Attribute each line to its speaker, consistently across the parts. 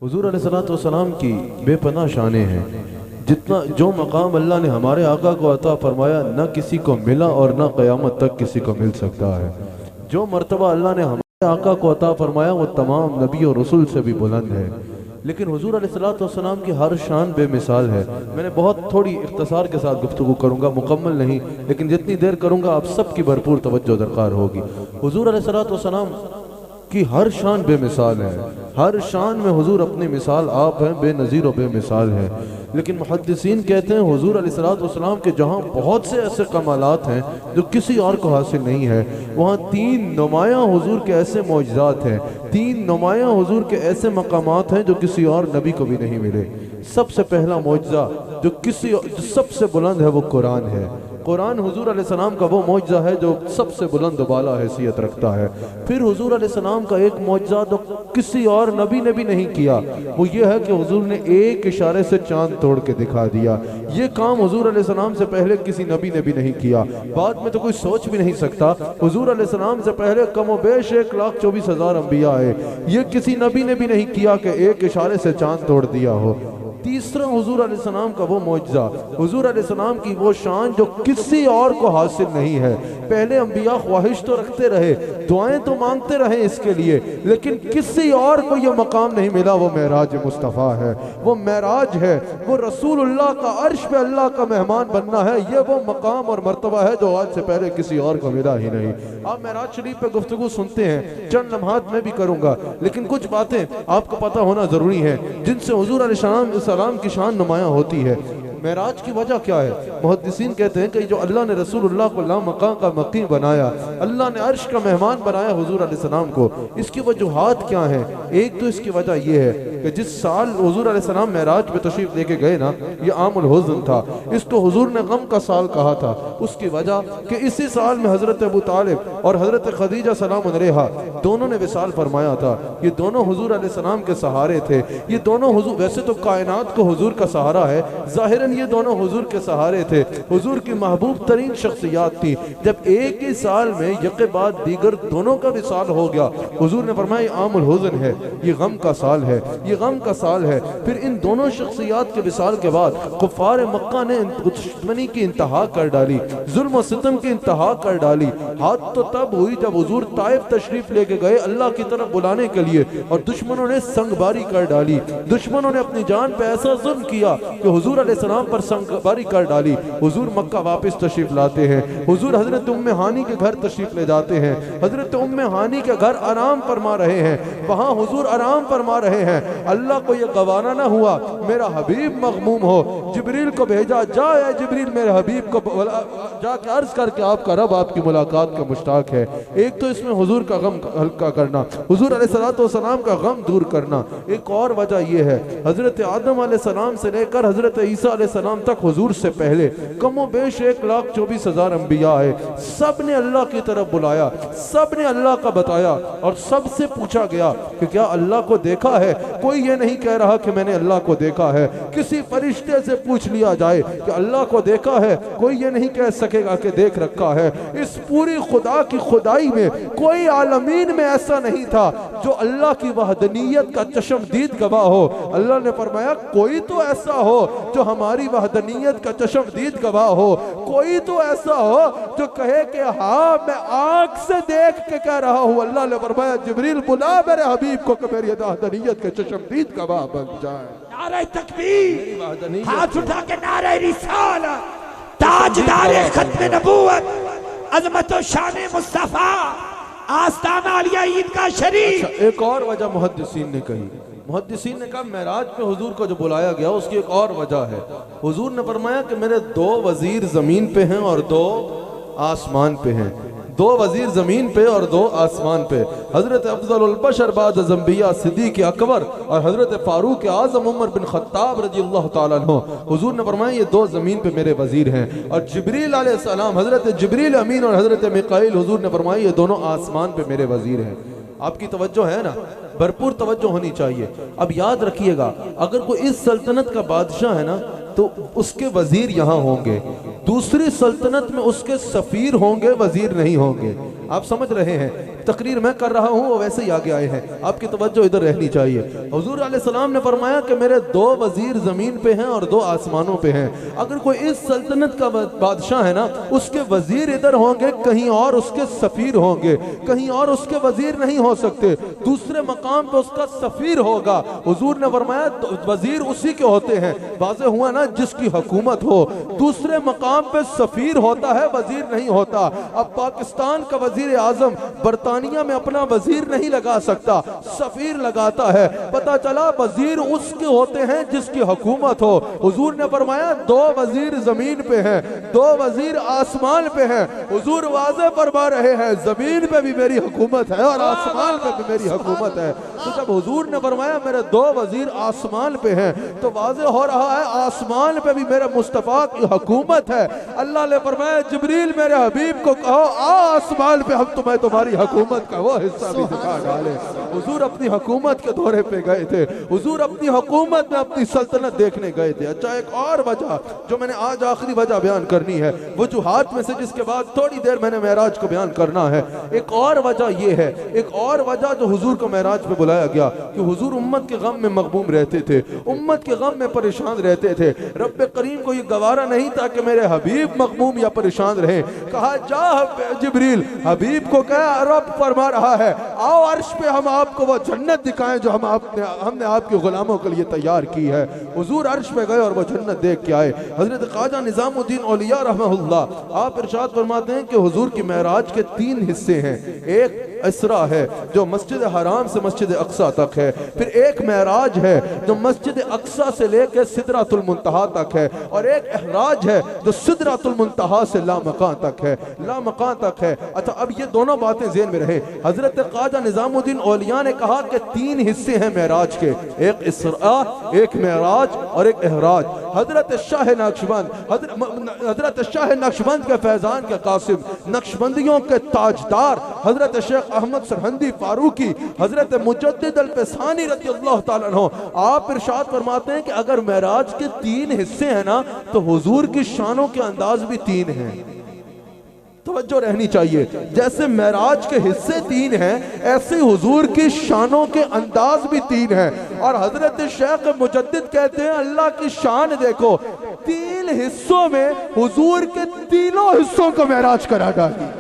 Speaker 1: हुजूर अलैहिस्सलाम की बेपनाह शानें हैं। जितना जो मकाम अल्लाह ने हमारे आका को अता फरमाया न किसी को मिला और न क़यामत तक किसी को मिल सकता है। जो मर्तबा अल्लाह ने हमारे आका को अता फरमाया वो तमाम नबी और रसूल से भी बुलंद है। लेकिन हुजूर अलैहिस्सलाम की हर शान बेमिसाल है। मैंने बहुत थोड़ी इख्तिसार के साथ गुफ्तगू करूँगा, मुकम्मल नहीं, लेकिन जितनी देर करूँगा आप सबकी भरपूर तवज्जो दरकार होगी। हुजूर अलैहिस्सलाम की हर शान बेमिसाल है। हर शान में हुजूर अपनी मिसाल आप हैं, बेनज़ीर और बेमिसाल है। लेकिन मुहद्दिसीन कहते हैं हुजूर अलैहिस्सलाम के जहाँ बहुत से ऐसे कमालात हैं जो किसी और को हासिल नहीं है, वहाँ तीन नुमायाँ हुजूर के ऐसे मौजज़ात हैं, तीन नुमायाँ हुजूर के ऐसे मकामात हैं जो किसी और नबी को भी नहीं मिले। सबसे पहला मौजज़ा जो सबसे बुलंद है वो कुरान है। कुरान हुजूर अलैहिस्सलाम का वो मौजज़ा है जो सबसे बुलंद बाला हैसियत रखता है। फिर हुजूर अलैहिस्सलाम का एक मौजज़ा जो किसी और नबी ने भी नहीं किया वो ये है कि हुजूर ने एक इशारे से चांद तोड़ के दिखा दिया। ये काम हुजूर अलैहिस्सलाम से पहले किसी नबी ने भी नहीं किया, बाद में तो कोई सोच भी नहीं सकता। हुजूर अलैहिस्सलाम से पहले कमोबेश 1,24,000 अंबिया है, ये किसी नबी ने भी नहीं किया कि एक इशारे से चांद तोड़ दिया हो। तीसरा हुजूर अलैहिस्सलाम का वो मौजज़ा, हुजूर अलैहिस्सलाम की वो शान जो किसी और को हासिल नहीं है। पहले अंबिया ख्वाहिश तो रखते रहे, दुआएं तो मांगते रहे इसके लिए, लेकिन किसी और को ये मकाम नहीं मिला। वो मेराज मुस्तफ़ा है, वो मेराज है, वो रसूलुल्लाह का अर्श पे अल्लाह का मेहमान बनना है। ये वो मकाम और मर्तबा है जो आज से पहले किसी और को मिला ही नहीं। आप मेराज शरीफ पे गुफ्तगू सुनते हैं, चंद लम्हात में भी करूँगा, लेकिन कुछ बातें आपको पता होना ज़रूरी है जिनसे हुजूर अलैहिस्सलाम की शान नुमायां होती है। मेराज की वजह क्या है? मुहद्दिसीन कहते हैं कि जो अल्लाह ने रसूलुल्लाह को लामकाम का मकीम बनाया, अल्लाह ने अर्श का मेहमान बनाया हुजूर अलैहिस्सलाम को, इसकी वजूहात क्या है? एक तो इसकी वजह यह है कि जिस साल हुजूर अलैहिस्सलाम मेराज पे तशरीफ लेके गए ना, ये आमुल हुज़्न था, इसको हुजूर ने गम का साल कहा था। उसकी वजह कि इसी साल में हजरत अबू तालिब और हजरत खदीजा सलाम अलैहा दोनों ने विसाल फरमाया था। ये दोनों हुजूर अलैहिस्सलाम के सहारे थे। ये दोनों हुजूर, वैसे तो कायनात को हुजूर का सहारा है, ज़ाहिरन ये दोनों हुजूर के सहारे थे, हुजूर की महबूब तरीन शख्सियात थी। जब एक ही साल में यके बाद दीगर दोनों का विसाल हो गया, हुजूर ने फरमाया आमुल हुज़्न है, ये गम का साल है, ये गम का साल है। फिर इन दोनों शख्सियात के विसाल के बाद कुफ़ार मक्का ने दुश्मनी की इंतहा कर डाली, जुल्म सितम की इंतहा कर डाली। हाथ तो तब हुई जब हुजूर ताइफ तशरीफ लेके गए अल्लाह की तरफ बुलाने के लिए, और दुश्मनों ने संगबारी कर डाली। दुश्मनों ने अपनी जान पे ऐसा जुल्म किया कि हुजूर अलैहिस्सलाम पर संगबारी कर डाली। हुजूर मक्का वापस तशरीफ लाते हैं, हुजूर हजरत उम्मे हानी के घर तशरीफ ले जाते हैं। हजरत उम्मे हानी के घर आराम फरमा रहे हैं, वहां हुजूर आराम फरमा रहे हैं। अल्लाह को यह गवाना ना हुआ मेरा हबीब मगमूम हो, जिब्रील को भेजा, जाए जिब्रील मेरे हबीब को जाके अर्ज करके आपका रब आपकी मुलाकात का मुश्ताक है। एक तो इसमें हुजूर का गम हल्का करना, हुजूर अलैहिस्सलाम का गम दूर करना। एक और वजह यह है, हजरत आदम अलैहिस्सलाम से लेकर हजरत ईसा अलैहिस्सलाम तक हुजूर से पहले कमोबेश 1,24,000 अंबिया है। सब ने अल्लाह की तरफ बुलाया, सब ने अल्लाह का बताया, और सबसे पूछा गया कि क्या अल्लाह को देखा है? कोई ये नहीं कह रहा कि मैंने अल्लाह को देखा है। किसी फरिश्ते से पूछ लिया जाए कि अल्लाह को देखा है, कोई ये नहीं कह सकेगा कि देख रखा है। इस पूरी खुदा की खुदाई में कोई आलमीन में ऐसा नहीं था जो अल्लाह की वहदनीयत का चश्मदीद गवाह हो। अल्लाह ने फरमाया कोई तो ऐसा हो जो हमारी वहदनीयत का चश्मदीद गवाह हो, कोई तो ऐसा हो जो कहे कि हाँ मैं आंख से देख के कह रहा हूँ। अल्लाह ने फरमाया जिब्रील बुला मेरे हबीब को कि मेरी वहदनीयत के चश्मदीद गवाह बन जाए।
Speaker 2: नारे तकबीर, हाथ उठा के नारे रिसालत, ताजदारे खत्म नबूवत, अज़मत व शान मुस्तफा, आस्ताना आलिया ईदगाह शरीफ।
Speaker 1: अच्छा, एक और वजह मुहद्दिसीन ने कही, मुहद्दिसीन ने कहा मेराज पे हुजूर को जो बुलाया गया उसकी एक और वजह है। हुजूर ने फरमाया कि मेरे 2 वजीर जमीन पे हैं और 2 आसमान पे हैं। 2 वजीर जमीन पे और 2 आसमान पे। हजरत अफजलुल बशर बाद ज़ंबिया सिद्दीक़ अकबर और हजरत फारूक आज़म उमर बिन खत्ताब रज़ियल्लाहु ताला अन्हु, हुजूर ने फरमाया ये 2 जमीन पे मेरे वजीर हैं। और जिब्रील अलैहिस्सलाम, हजरत जिब्रील अमीन और हजरत मिकाईल, हुजूर ने फरमाया ये दोनों आसमान पे मेरे वजीर हैं। आपकी तवज्जो है ना, भरपूर तवज्जो होनी चाहिए। अब याद रखिएगा, अगर कोई इस सल्तनत का बादशाह है ना तो उसके वजीर यहाँ होंगे, दूसरी सल्तनत में उसके सफीर होंगे, वजीर नहीं होंगे। आप समझ रहे हैं, तकरीर मैं कर रहा हूँ वो वैसे ही आगे आए हैं, आपकी तवज्जो इधर रहनी चाहिए। हुजूर अलैहिस्सलाम ने फरमाया कि मेरे 2 वजीर जमीन पे हैं और 2 आसमानों पे हैं। अगर कोई इस सल्तनत का बादशाह है ना, उसके वजीर इधर होंगे, कहीं और उसके सफीर होंगे, कहीं और उसके वजीर नहीं हो सकते, दूसरे मकाम पे उसका सफीर होगा। हुजूर ने फरमाया वजीर उसी के होते हैं, वाज़ेह हुआ ना, जिसकी हुकूमत हो। दूसरे मकाम पे सफीर होता है, वजीर नहीं होता। अब पाकिस्तान का वजीर आजम बरतानिया में अपना वजीर नहीं लगा सकता, सफीर लगाता है। पता चला वजीर उसके होते हैं जिसकी हुकूमत हो। हुजूर ने फरमाया 2 वजीर जमीन पे हैं, 2 वजीर आसमान पे हैं। हुजूर वाज़ेह फरमा रहे हैं जमीन पे भी मेरी हुकूमत है और आसमान पे भी मेरी हुकूमत है। तो जब हुजूर ने फरमाया मेरे 2 वजीर आसमान पे हैं, तो वाज़ेह हो रहा है आसमान पे भी मेरे मुस्तफा की हुकूमत है। अल्लाह ने फरमाया जिब्रील मेरे हबीब को कहो आसमान पे हम तुम्हें तुम्हारी हुकूमत का वो हिस्सा भी दिखा डाले। हुजूर अपनी हुकूमत के दौरे पे गए थे, हुजूर अपनी हुकूमत में अपनी सल्तनत देखने गए थे। अच्छा, एक और वजह जो मैंने आज आखिरी वजह बयान करनी है, वजूहात में से जिसके बाद थोड़ी देर मैंने मेराज को बयान करना है। एक और वजह ये है, एक और वजह जो हुजूर को मेराज पे बुलाया गया कि हुजूर उम्मत के गम में मगबूम रहते थे, उम्मत के गम में परेशान रहते थे। रब्बे करीम को ये गवारा नहीं था कि मेरे हबीब मगबूम या परेशान रहे। कहा जा जिब्रील, हबीब को कहा रब फरमा रहा है आओ अर्श पे हम आपको वो जन्नत दिखाएं जो हमने आपके गुलामों के लिए तैयार की है। हुजूर अर्श पे गए और वो जन्नत देख के आए। हजरत ख्वाजा निजामुद्दीन औलिया रहमहुल्लाह आप इरशाद फरमाते हैं कि हुजूर की मेराज के 3 हिस्से हैं। एक इसरा है जो मस्जिद हराम से मस्जिद अक्सा तक है, फिर एक मेराज है जो मस्जिद अक्सा से लेकर सिदरातुल मुंतहा तक है, और एक इहराज है जो सिदरातुल मुंतहा से लामकान तक है, लामकान तक है। अच्छा, अब ये दोनों बातें ज़हन में रहे। हजरत ख्वाजा निजामुद्दीन औलिया ने कहा कि 3 हिस्से हैं मेराज के, एक इसरा, एक मेराज और एक इहराज। हजरत शाह नक्शबंद, हजरत शाह नक्शबंद के फैजान के कासिम, नक्शबंदियों के ताजदार हजरत शेख अहमद सरहंदी फारूकी, हजरत मुजद्दिद अल-फ़सानी रज़ियल्लाहु ताला अन्हु आप इरशाद फरमाते हैं कि अगर मेराज के 3 हिस्से हैं ना, तो हुजूर की शानों के अंदाज भी 3 हैं। तवज्जो रहनी चाहिए, जैसे मेराज के हिस्से 3 हैं, ऐसे हुजूर की शानों के अंदाज भी 3 हैं। और हजरत शेख मुजद्दिद कहते हैं अल्लाह की शान देखो, 3 हिस्सों में हुजूर के तीनों हिस्सों को मेराज करा डाली।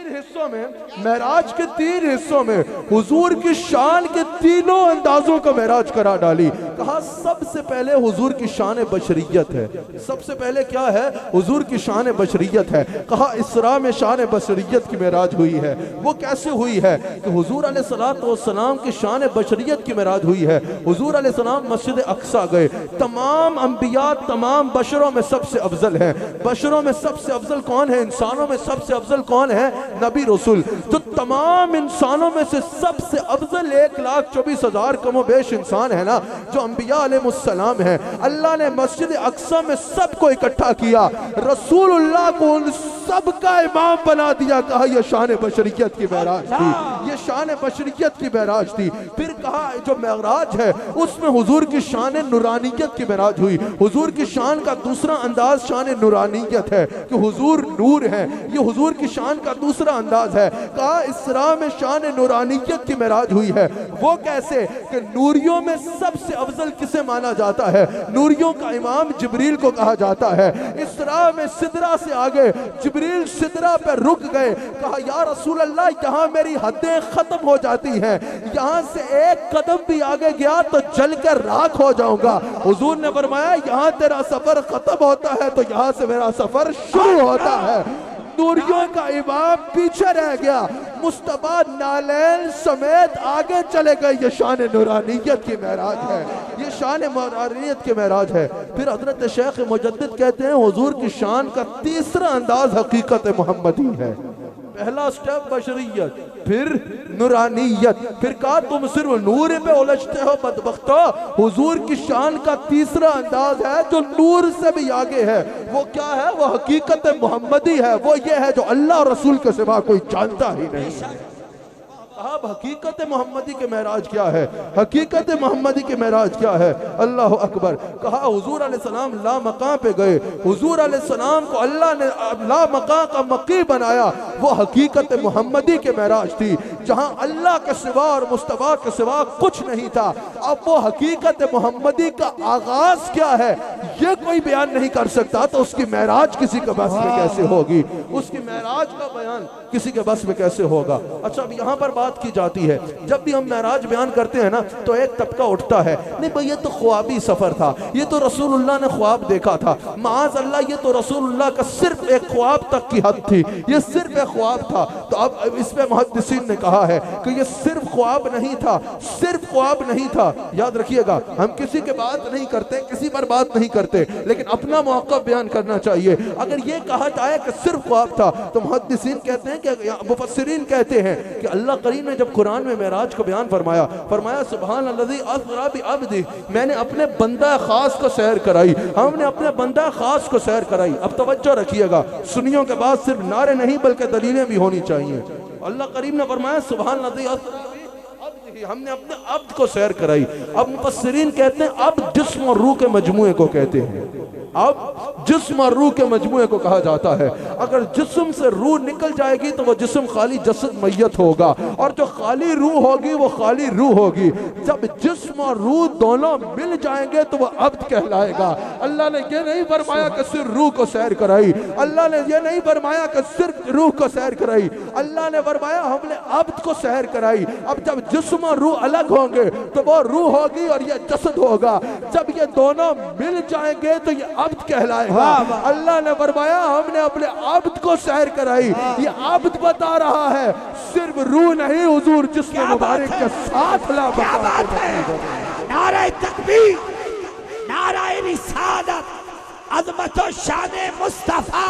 Speaker 1: हिस्सों में, मेराज के 3 हिस्सों में हुजूर की शान के तीनों अंदाजों को मेराज करा डाली। कहा सबसे पहले हुजूर की शान बशरियत है। सबसे पहले क्या है? हुजूर की शान बशरियत है। कहा इसरा में शान बशरियत की मेराज हुई है। वो कैसे हुई है कि हुजूर अलैहिस्सलातु वस्सलाम की शान बशरियत की मेराज हुई है। हुजूर अलैहिस्सलाम मस्जिद अक्सा गए। तमाम अंबिया, तमाम बशरों में सबसे अफजल है। बशरों में सबसे अफजल कौन है? इंसानों में सबसे अफजल कौन है? नबी रसूल। जो तमाम इंसानों में से सबसे अफजल 1,24,000 कमोबेश इंसान है ना, जो अंबिया अलैहिस्सलाम है, अल्लाह ने मस्जिद अक्सा में सबको इकट्ठा किया, रसूलुल्लाह को उन सबका इमाम बना दिया। कहा यह शान बशरियत की मेराज थी, यह शान बशरियत की मेराज थी। फिर कहा जो मेराज है उसमें हुजूर की शान नूरानियत की मेराज हुई। हुजूर की शान का दूसरा अंदाज शान नूरानियत है कि हुजूर नूर है। ये हुजूर की शान का दूसरा अंदाज है। कहा इसरा में शान नूरानियत की मेराज हुई है। वो कैसे कि नूरियों में सबसे अफजल किसे माना जाता है? नूरियों का इमाम जिब्रील को कहा जाता है। इसरा में सिदरा से आगे जिब्रील सिदरा पे रुक गए। कहा या रसूल अल्लाह, यहाँ मेरी हदें खत्म हो जाती हैं, यहाँ से एक कदम भी आगे गया तो जलकर राख हो जाऊंगा। हुजूर ने फरमाया यहाँ तेरा सफर खत्म होता है तो यहाँ से मेरा सफर शुरू होता है। नूरियों का इमाम पीछे रह गया, मुस्तफा नालैन समेत आगे चले गए। ये शान नूरानियत की मेराज है, ये शान नूरानियत की मेराज है। फिर हजरत शेख मुजद्दिद कहते हैं हुजूर की शान का तीसरा अंदाज हकीकत मोहम्मदी है। पहला स्टेप बशरियत, फिर नूरानियत, फिर कहा तुम सिर्फ नूर पे उलझते हो बदबख्तो। हुजूर की शान का तीसरा अंदाज है जो नूर से भी आगे है। वो क्या है? वो हकीकत मोहम्मदी है। वो ये है जो अल्लाह और रसूल के सिवा कोई जानता ही नहीं। कहा अब हकीकत मोहम्मदी के महराज क्या है, हकीकत मोहम्मदी के महराज क्या है। अल्लाह अकबर। कहा हुजूर अलैहिस्सलाम ला मकाम पे गए, हुजूर अलैहिस्सलाम को अल्लाह ने ला मकाम का मकी बनाया। वो हकीकत मोहम्मदी के महराज थी, जहां अल्लाह के सिवा और मुस्तफा के सिवा कुछ नहीं था। अब वो हकीकत मोहम्मदी का आगाज क्या है ये कोई बयान नहीं कर सकता, तो उसकी महराज किसी के बस में कैसे होगी, उसकी महराज का बयान किसी के बस में कैसे होगा। अच्छा, अब यहाँ पर बात की जाती है, जब भी हम महराज बयान करते हैं ना तो एक तबका उठता है, नहीं भाई ये तो ख्वाबी सफर था, ये तो रसूलुल्लाह ने ख्वाब देखा था। माज़ अल्लाह, ये तो रसूलुल्लाह का सिर्फ एक ख्वाब तक की हद थी, ये सिर्फ एक ख्वाब था। तो अब इस पे मुहद्दिसीन ने कहा है कि ये सिर्फ ख्वाब नहीं था, सिर्फ ख्वाब नहीं था। याद रखिएगा, हम किसी के बात नहीं करते, किसी पर बात नहीं करते, लेकिन अपना मौक़िफ़ बयान करना चाहिए। अगर ये कहा जाए कि सिर्फ ख्वाब था तो मुहद्दिसीन कहते हैं कि मुफस्सिरीन कहते हैं कि अल्लाह करीम ने जब कुरान में मेराज को बयान फरमाया सुभान अल्लज़ी अस्रा बि अब्दी, मैंने अपने बंदा खास को सैर कराई, हमने अपने बंदा खास को सैर कराई। अब तवज्जो रखिएगा, सुन्नियों के बाद सिर्फ नारे नहीं बल्कि दलीलें भी होनी चाहिए। अल्लाह करीम ने फरमाया सुभान अल्लज़ी अस्रा बि अब्दी, हमने अपने अब्द को सैर कराई। अब मुफस्सिरीन कहते हैं अब जिस्म और रूह के मजमुए को कहते हैं, अब जिस्म और रूह के मजमुए को कहा जाता है। अगर जिस्म से रूह निकल जाएगी तो वो जिस्म खाली जसद मैयत होगा, और जो खाली रूह होगी वो खाली रूह होगी। जब जिस्म और रूह दोनों मिल जाएंगे तो वो अब्द कहलाएगा। अल्लाह ने ये नहीं फरमाया कि सिर्फ रूह को सैर कराई, अल्लाह ने ये नहीं फरमाया कि सिर्फ रूह को सैर कराई, अल्लाह ने फरमाया हमने अब्द को सैर कराई। अब जब जिस्म और रूह अलग होंगे तो वो रूह होगी और ये जसद होगा। जब ये दोनों मिल जाएंगे तो ये अब्द कहलाएगा। अल्लाह ने फरमाया हमने अपने अब्द को सैर कराई। ये अब्द बता रहा है सिर्फ रूह नहीं, हुजूर जिस्म मुबारक के साथ ला बात है।
Speaker 2: नारे तकबीर, नारे रिसालत, अज़मत व शान मुस्तफा।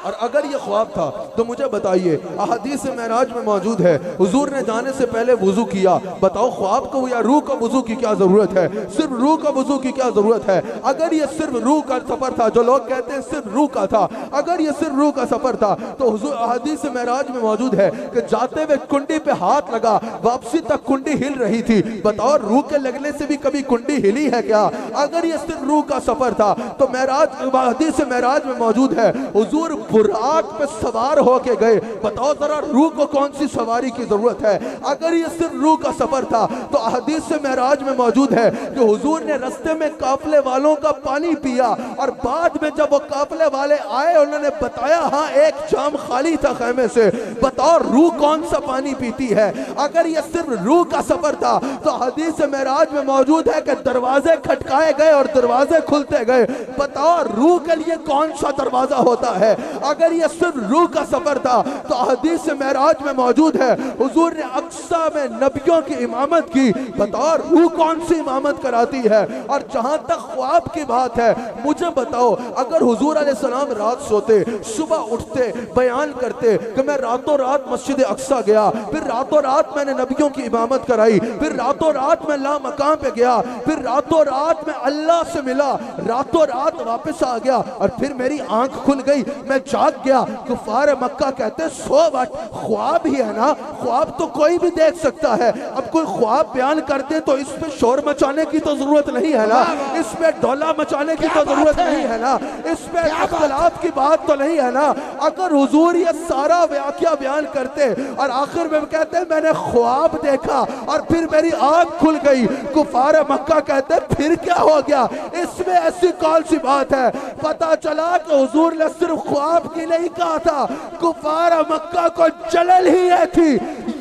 Speaker 1: और अगर ये ख्वाब था तो मुझे बताइए, अहादीस मेराज में मौजूद है हुजूर ने जाने से पहले वुजू किया। बताओ ख्वाब को या रूह का वुजू की क्या जरूरत है, सिर्फ रूह का वुजू की क्या जरूरत है। अगर ये सिर्फ रूह का सफर था, जो लोग कहते हैं सिर्फ रूह का था, अगर ये सिर्फ रूह का सफर था तो हुजूर अहादीस मेराज में मौजूद है कि जाते हुए कुंडी पे हाथ लगा, वापसी तक कुंडी हिल रही थी। बताओ रूह के लगने से भी कभी कुंडी हिली है क्या? अगर ये सिर्फ रूह का सफर था तो मेराज अहादीस मेराज में मौजूद है हुजूर बुराक पे सवार होके गए। बताओ जरा रूह को कौन सी सवारी की जरूरत है। अगर ये सिर्फ रूह का सफर था तो हदीस से मेराज में मौजूद है कि हुजूर ने रास्ते में काफले वालों का पानी पिया, और बाद में जब वो काफले वाले आए उन्होंने बताया हाँ एक जाम खाली था खैमे से। बताओ रूह कौन सा पानी पीती है। अगर ये सिर्फ रूह का सफर था तो हदीस से मेराज में मौजूद है कि दरवाजे खटकाए गए और दरवाजे खुलते गए। बताओ रूह के लिए कौन सा दरवाजा होता है। अगर ये सिर्फ रूह का सफर था तो हदीस मेराज में मौजूद है हुजूर ने अक्सा में नबियों की इमामत की। बताओ रूह कौन सी इमामत कराती है। और जहां तक ख्वाब की बात है, मुझे बताओ अगर हुजूर अलैहिस्सलाम रात सोते, सुबह उठते, बयान करते कि मैं रातों रात मस्जिद अक्सा गया, फिर रातों रात मैंने नबियों की इमामत कराई, फिर रातों रात मैं ला मकाम पे गया, फिर रातों रात मैं अल्लाह से मिला, रातों रात वापस आ गया और फिर मेरी आंख खुल गई, मैं जाग गया। कुफार मक्का कहते सो वट ख्वाब ही है ना, ख्वाब तो कोई भी देख सकता है। अब कोई ख्वाब बयान करते तो इस पे शोर मचाने की तो जरूरत नहीं है ना, इस पे डोला मचाने की तो जरूरत नहीं है ना, इस पे इख्तिलाफ की बात तो नहीं है ना। अगर हुजूर ये सारा वाकया बयान करते और आखिर में कहते मैंने ख्वाब देखा और फिर मेरी आंख खुल गई, कुफार मक्का कहते फिर क्या हो गया, इसमें ऐसी कौन सी बात है। पता चला कि हुजूर ने सिर्फ ख्वाब की नहीं कहा था, कुफार मक्का को जलल ही है थी।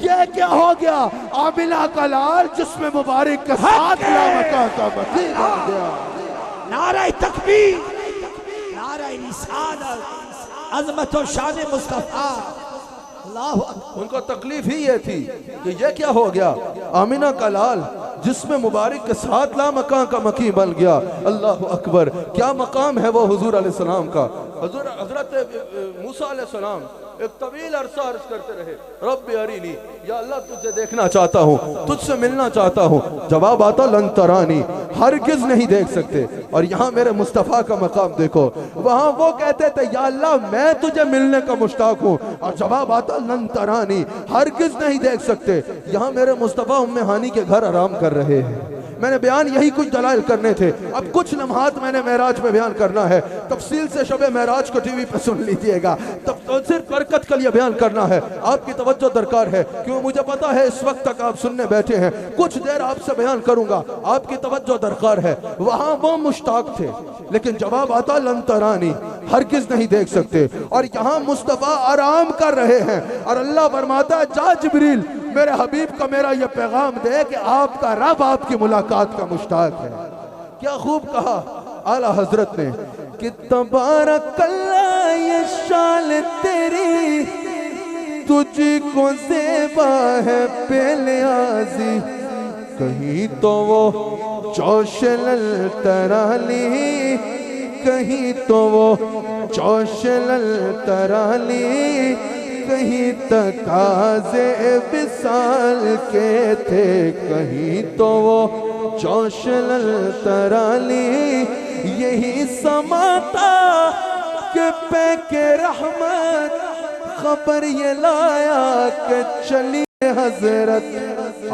Speaker 1: ये क्या हो गया, आमिना का लाल जिसमें मुबारक के साथ ला मक्का का मसीह बन गया।
Speaker 2: नारे तकबीर, नारे रिसालत, अज़मत व शान मुस्तफा।
Speaker 1: उनको तकलीफ ही ये थी कि ये क्या हो गया, आमिना का लाल जिसमें मुबारक के साथ ला मकान का मकी बन गया। अल्लाह अकबर, क्या मकाम है वो हुजूर अलैहिस्सलाम का। हजरत मूसा अलैहिस्सलाम एक तवील अरसा अर्ज करते रहे, रब्बी अरीनी, या अल्लाह तुझे देखना चाहता हूँ, तुझसे मिलना चाहता हूँ। जवाब आता लन तरानी, हरगिज़ नहीं देख सकते। और यहाँ मेरे मुस्तफ़ा का मकाम देखो, वहाँ वो कहते थे या अल्लाह मैं तुझे मिलने का मुश्ताक हूँ, और जवाब आता लन तरानी, हरगिज़ नहीं देख सकते। यहाँ मेरे मुस्तफ़ा उम्मे हानी के घर आराम कर रहे हैं। मैंने बयान यही कुछ दलाइल करने थे, अब कुछ लम्हात मैंने मेराज में बयान करना है। तफसील से शब मेराज को टीवी पे सुन लीजिएगा, तब तो सिर्फ बरकत के लिए बयान करना है, आपकी तवज्जो दरकार है, क्यों मुझे पता है इस वक्त तक आप सुनने बैठे हैं, कुछ देर आपसे बयान करूंगा, आपकी तवज्जो दरकार है। वहां वो मुश्ताक थे, लेकिन जवाब आता लन तरानी, हरगिज़ नहीं देख सकते। और यहाँ मुस्तफ़ा आराम कर रहे हैं, और अल्लाह फरमाता है जा जिब्रील मेरे हबीब का मेरा ये पैगाम दे कि आपका रब आपकी मुलाकात का मुश्ताक है। क्या खूब कहा आला हजरत ने कि तबारकल्लाह ये शान तेरी, तुझको ज़ेबा है पेलियाज़ी, कहीं तो वो चौशल तराली, कहीं तो वो चौशल तराली, कहीं तकाज़े विसाल के थे, कहीं तो वो चौशल तराली। यही समाता के पे के रहमत खबर ये लाया कि चलिए हजरत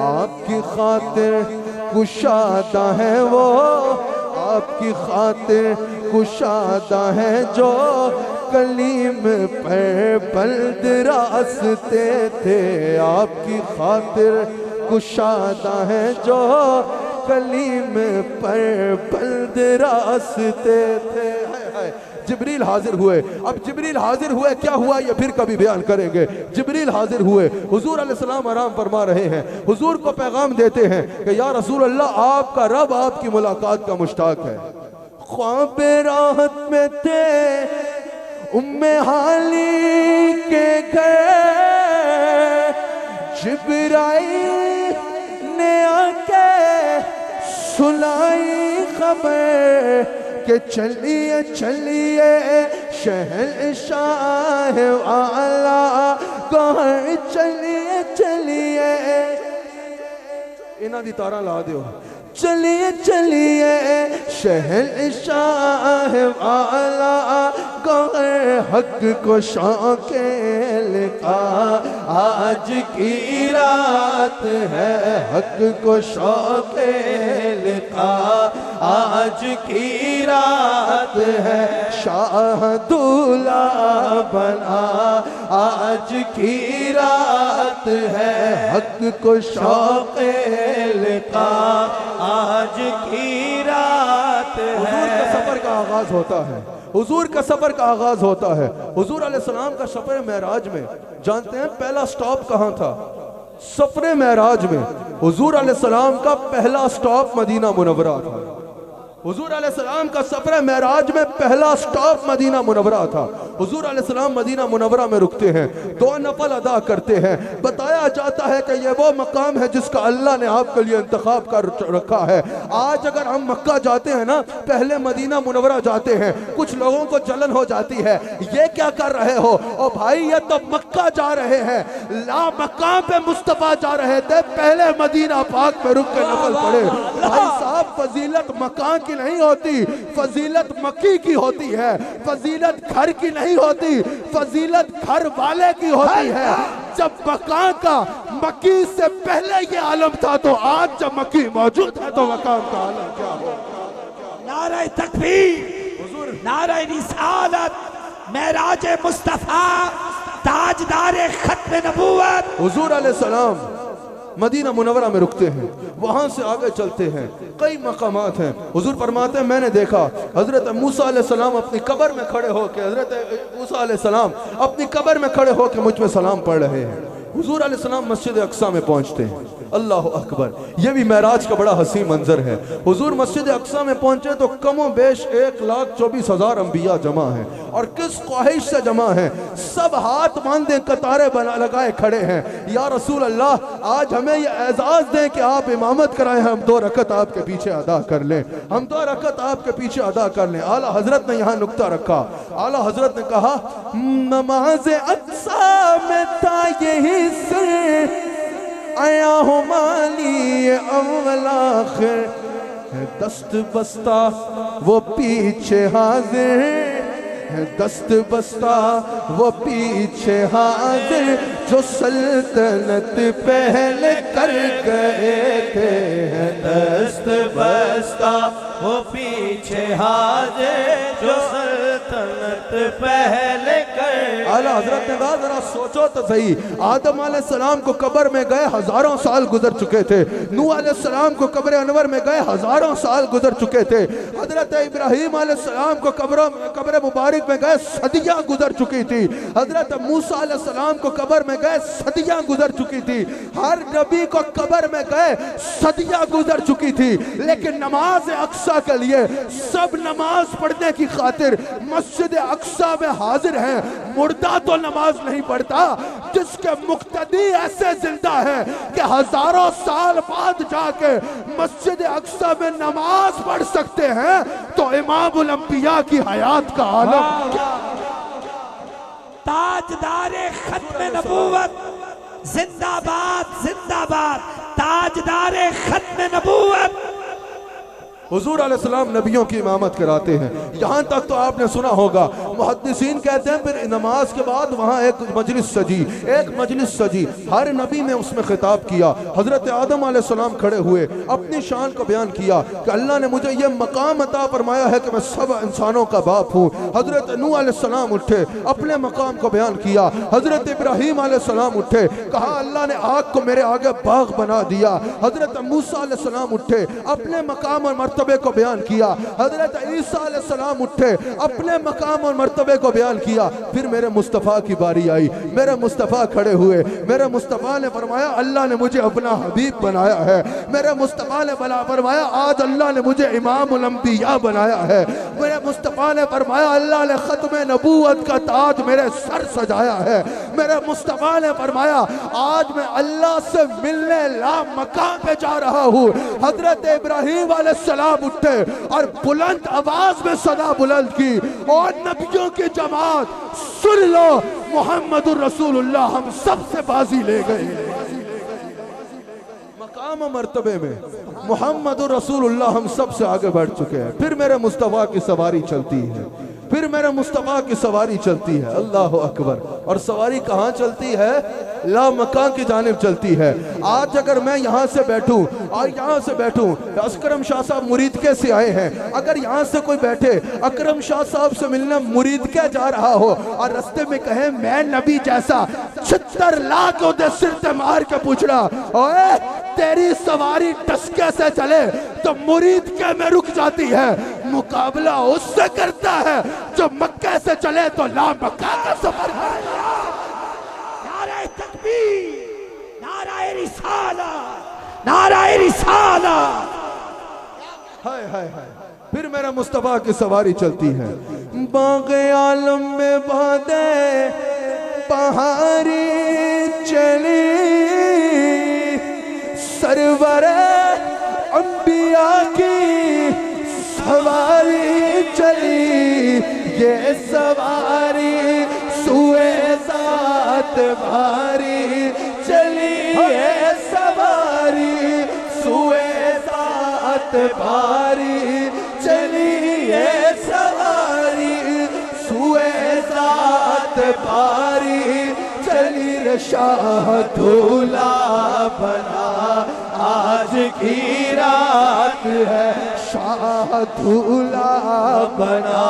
Speaker 1: आपकी खातिर कुशादा है वो, आपकी खातिर कुशादा है जो कलीम पर बल्द रास्ते थे, आपकी खातिर कुशादा है जो कलीम पर बल्द रास्ते थे। जिब्रील हाजिर हुए। अब जिब्रील हाजिर हुए, क्या हुआ ये फिर कभी बयान करेंगे। जिब्रील हाजिर हुए, हुजूर अलैहिस्सलाम आराम फरमा रहे हैं, हुजूर को पैगाम देते हैं कि या रसूल अल्लाह आपका रब आपकी मुलाकात का मुश्ताक है। ख्वाब राहत में थे उम्मे हाली के घर, जिब्राइल ने आके सुनाई खबर कि चलिए चलिए शहंशाह आला कहर, चलिए चलिए इन्हां दी तारा ला दियो, चलिए चलिए शहंशाह आला कहर, हक को शौके लिखा आज की रात है, हक को शौके लिखा आज की रात है, शाह दूल्हा बना आज की रात है, हक को शौके लिखा आज की रात है। हुजूर का सफर का आगाज होता है, हुजूर का सफर का आगाज होता है। हुजूर अलैहिस्सलाम का सफर मेराज में जानते हैं पहला स्टॉप कहाँ था? सफर मेराज में हुजूर अलैहिस्सलाम का पहला स्टॉप मदीना मुनव्वरा था। हुजूर अलैहिस्सलाम का सफर मेराज में पहला स्टॉप मदीना मुनव्वरा था। हुजूर अलैहिस्सलाम मदीना मुनव्वरा में रुकते हैं, 2 नफल अदा करते हैं। बताया जाता है कि यह वो मकाम है जिसका अल्लाह ने आपके लिए इंतखाब कर रखा है। आज अगर हम मक्का जाते हैं ना, पहले मदीना मुनव्वरा जाते हैं, कुछ लोगों को जलन हो जाती है, ये क्या कर रहे हो? ओ भाई ये तो मक्का जा रहे हैं, ला मकाम पे मुस्तफा जा रहे थे, पहले मदीना पाक में रुक के नफल पढ़े। भाई साहब फजीलत मकान की नहीं होती, फजीलत मक्की की होती है, फजीलत घर की नहीं होती, फजीलत घर वाले की होती है। जब मकान का मक्की से पहले ये आलम था, तो आज जब मक्की मौजूद है तो मकान का आलम क्या हो?
Speaker 2: नारे तकबीर, नारे रिसालत, मेराज मुस्तफा, ताजदार खत्म नबूवत।
Speaker 1: हुजूर अलैहिस्सलाम मदीना मुनव्वरा में रुकते हैं, वहां से आगे चलते हैं, कई मकामात हैं। हुजूर फरमाते हैं मैंने देखा हजरत मूसा अलैहिस्सलाम अपनी कब्र में खड़े होकर, हजरत मूसा अलैहिस्सलाम अपनी कब्र में खड़े होकर मुझ में सलाम पढ़ रहे हैं। हुजूर अलैहिस्सलाम मस्जिद अक्सा में पहुंचते हैं, अल्लाह अकबर, यह भी मेराज का बड़ा हसीन मंजर है। हुजूर मस्जिद अक्सा में पहुंचे तो कमो बेश 1,24,000 अंबिया जमा हैं, और किस ख्वाहिश से जमा हैं? सब हाथ बांधे कतारे बना लगाए खड़े हैं, या रसूल अल्लाह आज हमें ये एजाज दें कि आप इमामत कराएं, हम 2 रकत आपके पीछे अदा कर लें, हम 2 रकत आपके पीछे अदा कर लें। आला हजरत ने यहाँ नुक्ता रखा, आला हजरत ने कहा नमाज अक्सा में था यही सिर, आया हो माली अव्वल आखिर है दस्त बस्ता वो पीछे हाजिर है, दस्त बस्ता वो पीछे हाजिर, जो सल्तनत पहले कर गए थे। है
Speaker 3: दस्त बस्ता वो पीछे हाजिर, जो सल्तनत पहले कर।
Speaker 1: आला हजरत ने कहा जरा सोचो तो सही, आदम अलैहिस्सलाम को कब्र में गए हजारों साल गुजर चुके थे, नूह अलैहिस्सलाम को कब्र अनवर में गए हजारों साल गुजर चुके थे, हजरत इब्राहिम अलैहिस्सलाम को कब्र मुबारक में गए सदियां गुजर चुकी थी, हजरत मूसा अलैहिस्सलाम को कब्र में गए सदियां गुजर चुकी थी, हर नबी को कब्र में गए सदियां गुजर चुकी थी, लेकिन नमाज अक्सा के लिए सब नमाज पढ़ने की खातिर मस्जिद अक्सा में हाजिर हैं। मुर्दा तो नमाज नहीं पढ़ता, जिसके मुक्तदी ऐसे जिंदा है कि हजारों साल बाद जाके मस्जिद अक्सा में नमाज पढ़ सकते हैं, तो इमामुल अंबिया की हयात का आलम क्या।
Speaker 2: ताजदारे खत्म नबूवत जिंदाबाद जिंदाबाद, ताजदारे खत्म नबूवत।
Speaker 1: हुजूर अलैहिस्सलाम नबियों की इमामत कराते हैं। यहाँ तक तो आपने सुना होगा, मुहद्दिसीन कहते हैं फिर नमाज के बाद वहाँ एक मजलिस सजी, हर नबी ने उसमें खिताब किया। हजरत आदम अलैहिस्सलाम खड़े हुए, अपनी शान को बयान किया कि अल्लाह ने मुझे ये मकाम अता फरमाया है कि मैं सब इंसानों का बाप हूँ। हजरत नूह अलैहिस्सलाम उठे, अपने मकाम को बयान किया। हजरत इब्राहिम अलैहिस्सलाम उठे, कहा अल्लाह ने आग को मेरे आगे बाग बना दिया। हजरत मूसा अलैहिस्सलाम उठे, अपने मकाम और मर्तबे को बयान किया। हजरत ईसा अलैहिस्सलाम उठे, अपने मकाम और मर्तबे को बयान किया। फिर मेरे मुस्तफ़ा की बारी आई, मेरे मुस्तफ़ा खड़े हुए। मेरे मुस्तफ़ा ने फरमाया अल्लाह ने मुझे अपना हबीब बनाया है। मेरे मुस्तफ़ा ने फरमाया आज अल्लाह ने मुझे इमामुल अंबिया बनाया है। मेरे मुस्तफ़ा ने फरमाया अल्लाह ने खत्म नबूवत का ताज मेरे सर सजाया है। मेरे मुस्तफ़ा ने फरमाया आज मैं अल्लाह से मिलने ला मकाम पे जा रहा हूँ। हजरत इब्राहिम अलैहिस्सलाम उठे और बुलंद आवाज में सदा बुलंद की, और नबियों की जमात सुन लो, मुहम्मदुर रसूलुल्लाह हम सबसे बाजी ले गए। मकाम मर्तबे में मुहम्मदुर रसूलुल्लाह हम सबसे आगे बढ़ चुके हैं। फिर मेरे मुस्तफ़ा की सवारी चलती है, फिर मेरे मुस्तफ़ा की सवारी चलती है। अल्लाह अकबर। और सवारी कहाँ चलती है? ला मकान की जानिब चलती है। आज अगर मैं यहाँ से बैठूं और यहाँ से बैठूं, अकरम शाह साहब मुरीदके से आए हैं, अगर यहाँ से कोई बैठे अकरम शाह साहब से मिलने मुरीदके जा रहा हो और रास्ते में कहे मैं नबी जैसा 76 लाख उधर सिर से मार के पूछना ओए तेरी सवारी टसके से चले तो मुरीदके में रुक जाती है। मुकाबला उससे करता है जो मक्के से चले तो ला मक्का का सफर है। नारे तकबीर, नारे रिसाला, नारे रिसाला। हाय हाय हाय। फिर मेरा मुस्तफा की सवारी चलती है। बाग़े आलम में बादे पहाड़ी चली, सरवरे अंबिया की सवारी चली। ये सवारी सुए ज़ात भारी चली, ये सवारी सुए ज़ात भारी चली, ये सवारी सुए ज़ात भारी चली। रे शाह दूल्हा बना आज की रात है, शाह दूल्हा बना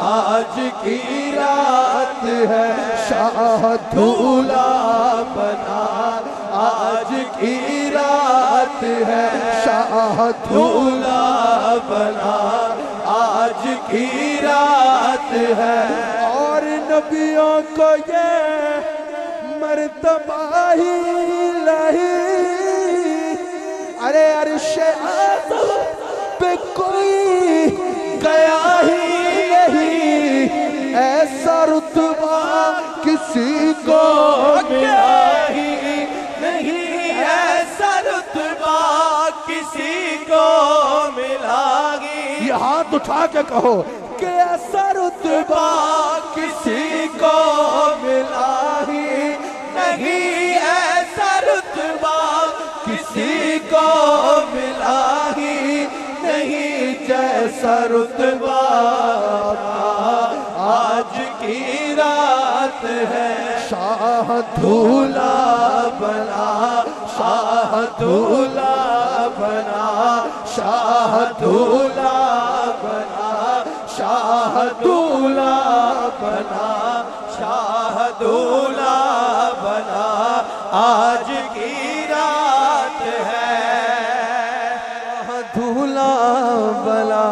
Speaker 1: आज की रात है, शाह दूल्हा बना आज की रात है, शाह दूल्हा बना आज की रात है। और नबियों को ये मर्तबा ही नहीं, अरे अर्शे आज़म पे कोई गया ही नहीं, ऐसा रुतबा किसी को मिला ही नहीं, ऐसा रुतबा किसी को मिला ही। ये हाथ उठा के कहो कि ऐसा रुतबा किसी को मिला ही नहीं, ऐसा रुतबा किसी को मिला ही
Speaker 3: सा रुतबा आज की रात है। शाह दूल्हा बना, शाह दूल्हा बना, शाह दूल्हा बना, शाह दूल्हा बना, शाह दूल्हा बना, आज की रात है।
Speaker 1: दूल्हा बना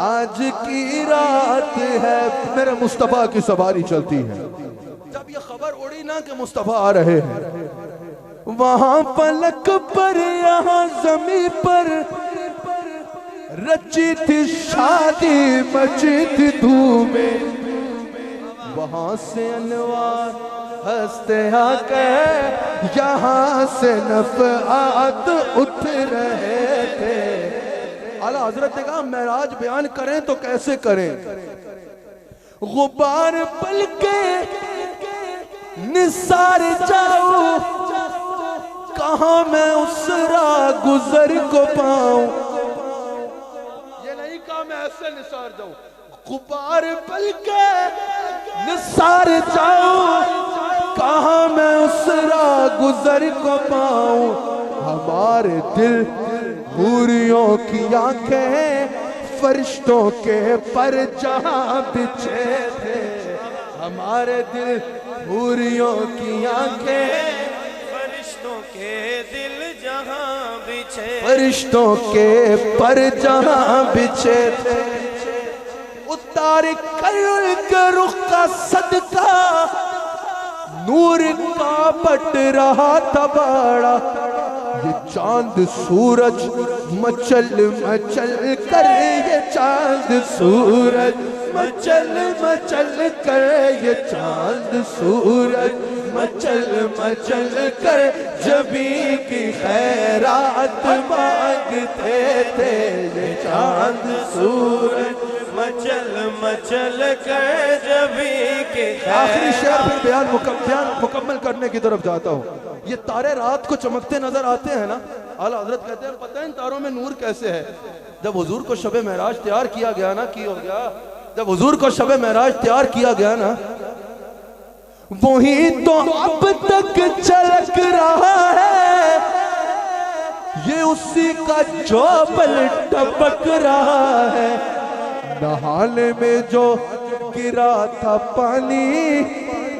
Speaker 1: आज की रात है। मेरे मुस्तफा की सवारी चलती है। जब ये खबर उड़ी ना कि मुस्तफा आ रहे हैं, वहां पलक पर यहाँ जमीन पर रची थी शादी, मची थी धूमें। वहां से अनवार हंसते आके यहाँ से नफ़आत उठ रहे थे। आला हजरत ने कहा मेराज बयान करें तो कैसे करें। गुबार पलके निसार जाऊं, कहां मैं उस राह गुजर को पाऊं। ये नहीं कहा मैं ऐसे निसार जाऊं, गुबार पलके निसार जाऊं, कहां मैं उस राह गुजर को पाऊं। हमारे दिल हूरियों की आंखें फरिश्तों के पर जहां बिछे थे। हमारे दिल हूरियों की आंखें
Speaker 3: फरिश्तों के दिल जहां बिछे,
Speaker 1: फरिश्तों के पर जहां बिछे थे। उतार कर रुख का सदका नूर का बट रहा था बड़ा। ये चांद सूरज मचल मचल कर, ये चांद सूरज मचल मचल कर, ये चांद सूरज मचल मचल कर जबी की खैरात मांगते थे। ये चांद सूरज मचल मचल कर जबी के। आखिरी शेर फिर बयान मुकम्मल करने की तरफ जाता हूँ। ये तारे रात को चमकते नजर आते हैं ना, आला हजरत कहते हैं पता है इन तारों में नूर कैसे है। जब हुजूर को शबे महराज तैयार किया गया ना, की हो गया, जब हुजूर को शबे महराज तैयार किया गया ना, वही तो अब तक चलक रहा है। ये उसी का चौबल टपक रहा है। नहाने में जो गिरा था पानी,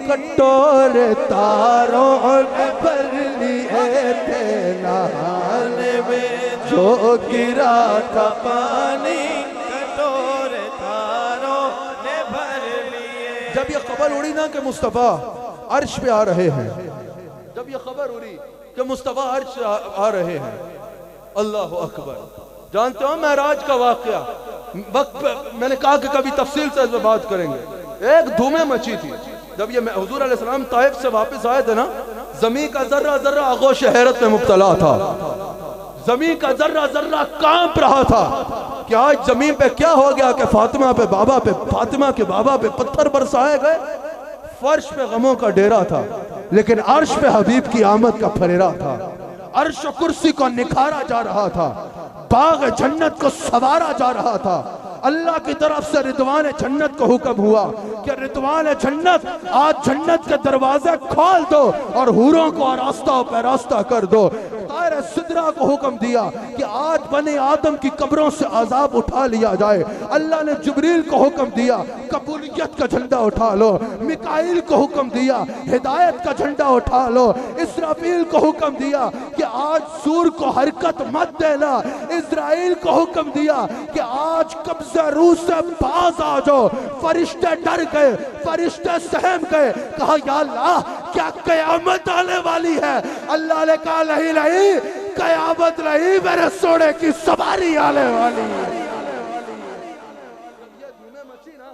Speaker 1: कटोरे तारों ने भर लिए थे। नहाने में जो गिरा था पानी,
Speaker 3: कटोरे तारों ने भर लिए।
Speaker 1: जब ये खबर उड़ी ना कि मुस्तफा अर्श पे आ रहे हैं, जब ये खबर उड़ी कि मुस्तफा अर्श आ रहे हैं, अल्लाह अकबर। जानते हो महराज का वाकया, वक्त मैंने कहा कि कभी तफसील से इस पर बात करेंगे। एक धूमें मची थी जब ये हुजूर अलैहिस्सलाम ताइफ से वापस आए थे ना। जमीन का जर्रा जर्रा आगोश हैरत में मुब्तला था। जमीन का जर्रा जर्रा कांप रहा था कि आज जमीन पे क्या हो गया कि फातिमा पे बाबा पे, फातिमा के बाबा पे पत्थर बरसाए गए। फर्श पे गमों का डेरा था, लेकिन अर्श पे हबीब की आमद का फरेरा था। अर्श कुर्सी को निखारा जा रहा था, बाग जन्नत को सवारा जा रहा था। अल्लाह की तरफ से रिदवान जन्नत को हुक्म हुआ कि रिदवान जन्नत आज जन्नत के दरवाजे खोल दो और हूरों को आरास्ता पैरास्ता कर दो। तारे सिदरा को हुक्म दिया कि आज बने आदम की कब्रों से अजाब उठा लिया जाए। अल्लाह ने जिब्रील को हुक्म दिया कबूलियत का झंडा उठा लो। मिकाइल को हुक्म दिया हिदायत का झंडा उठा लो। इसराफील को हुक्म दिया कि आज सूर को हरकत मत देना। इजराइल को हुक्म दिया कि आज कब्जा रूह से बाज आ जाओ। फरिश्ते डर गए, फरिश्ते सहम गए। कहा या अल्लाह क्या कयामत आने वाली है? अल्लाह ने कहा नहीं नहीं, कयामत नहीं, मेरे सोने की सवारी आने वाली है। ये धूमें मची ना,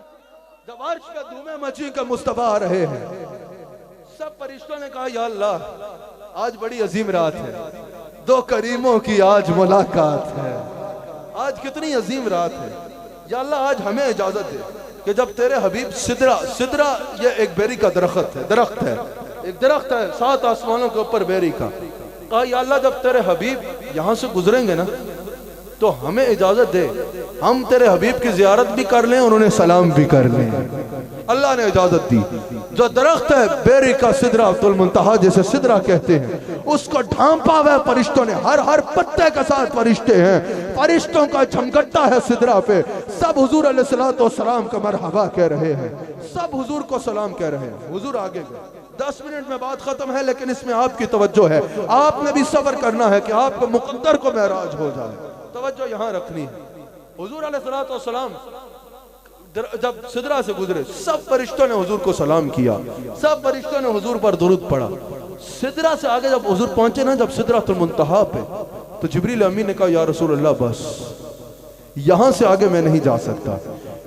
Speaker 1: जब अर्श का धूमें मची का मुस्तफा आ रहे हैं, सब फरिश्तों ने कहा या अल्लाह आज बड़ी अजीम रात है, दो करीमों की आज मुलाकात है। आज कितनी अजीम रात है या अल्लाह, आज हमें इजाजत दे कि जब तेरे हबीब सिदरा, सिदरा ये एक बेरी का दरख्त है, दरख्त है, एक दरख्त है 7 आसमानों के ऊपर बेरी का। कहा या अल्लाह जब तेरे हबीब यहाँ से गुजरेंगे ना, तो हमें इजाजत दे हम तेरे हबीब की जियारत भी कर लें और उन्हें सलाम भी कर लें। अल्लाह ने इजाजत दी। जो दरख्त है बेरी का सिदरातुल मुंतहा जिसे सिदरा कहते हैं, उसको ढांपा हुआ फरिश्तों ने, हर पत्ते के साथ फरिश्ते हैं, फरिश्तों का झमघट्टा है सिदरा पे। सब हुजूर अलैहिस्सलातु वस्सलाम का मरहबा कह रहे हैं, सब हुजूर को सलाम कह रहे हैं। हुजूर आगे गए। 10 मिनट में बात खत्म है, लेकिन इसमें आपकी तवज्जो है। आपने भी सब्र करना है कि आपके मुकद्दर को महराज हो जाए। तवज्जो यहाँ रखनी है। हुजूर अलैहिस्सलातु वस्सलाम जब सिदरा से गुजरे, सब फरिश्तों ने हुजूर को सलाम किया, सब फरिश्तों ने हुजूर पर दुरूद पढ़ा। सिदरा से आगे जब हुजूर पहुंचे ना, जब सिदरातुल मुंतहा पे, तो जिब्रील अमीन ने कहा या रसूल अल्लाह बस यहां से आगे मैं नहीं जा सकता,